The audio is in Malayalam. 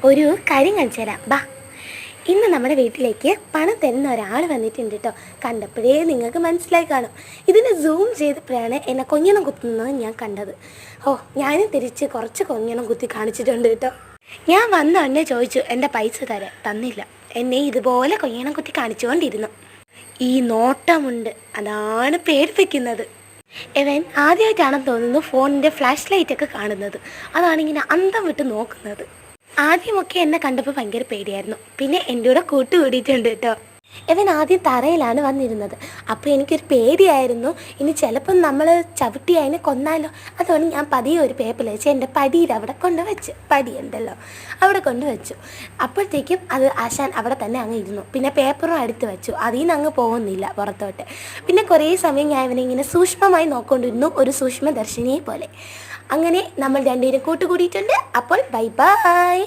ഒരു കാര്യം കാണിച്ചു തരാം ബാ. ഇന്ന് നമ്മുടെ വീട്ടിലേക്ക് പണം തരുന്ന ഒരാൾ വന്നിട്ടുണ്ട് കേട്ടോ. കണ്ടപ്പോഴേ നിങ്ങൾക്ക് മനസ്സിലായി കാണും. ഇതിന് സൂം ചെയ്തപ്പോഴാണ് എന്നെ കൊഞ്ഞണം കുത്തുന്നത് ഞാൻ കണ്ടത്. ഞാനും തിരിച്ച് കുറച്ച് കൊഞ്ഞണം കുത്തി കാണിച്ചിട്ടുണ്ട് കേട്ടോ. ഞാൻ വന്ന എന്നെ ചോദിച്ചു എൻ്റെ പൈസ തരാൻ, തന്നില്ല. എന്നെ ഇതുപോലെ കൊഞ്ഞണം കുത്തി കാണിച്ചുകൊണ്ടിരുന്നു. ഈ നോട്ടമുണ്ട്, അതാണ് പേടിപ്പിക്കുന്നത്. ഇവൻ ആദ്യമായിട്ടാണെന്ന് തോന്നുന്നു ഫോണിൻ്റെ ഫ്ലാഷ് ലൈറ്റൊക്കെ കാണുന്നത്. അതാണിങ്ങനെ അന്തം വിട്ട് നോക്കുന്നത്. ആദ്യമൊക്കെ എന്നെ കണ്ടപ്പോൾ ഭയങ്കര പേടിയായിരുന്നു. പിന്നെ എൻ്റെ കൂടെ കൂട്ടുകൂടിയിട്ടുണ്ട് കേട്ടോ. ഇവൻ ആദ്യം തറയിലാണ് വന്നിരുന്നത്. അപ്പോൾ എനിക്കൊരു പേടിയായിരുന്നു, ഇനി ചിലപ്പം നമ്മൾ ചവിട്ടി അതിനെ കൊന്നാലോ. അതുകൊണ്ട് ഞാൻ പതിയെ ഒരു പേപ്പർ വെച്ച് എൻ്റെ പടിയിൽ അവിടെ കൊണ്ടുവച്ച്, പടിയുണ്ടല്ലോ അവിടെ കൊണ്ടുവച്ചു. അപ്പോഴത്തേക്കും അത് ആശാൻ അവിടെ തന്നെ അങ്ങ് ഇരുന്നു. പിന്നെ പേപ്പറും അടുത്ത് വെച്ചു, അതിൽ നിന്ന് അങ്ങ് പോകുന്നില്ല പുറത്തോട്ട്. പിന്നെ കുറേ സമയം ഞാൻ ഇവനെ ഇങ്ങനെ സൂക്ഷ്മമായി നോക്കിക്കൊണ്ടിരുന്നു, ഒരു സൂക്ഷ്മദർശിനിയെ പോലെ. അങ്ങനെ നമ്മൾ രണ്ടുപേരും കൂട്ടുകൂടിയിട്ടുണ്ട്. അപ്പോൾ ബൈ ബൈ.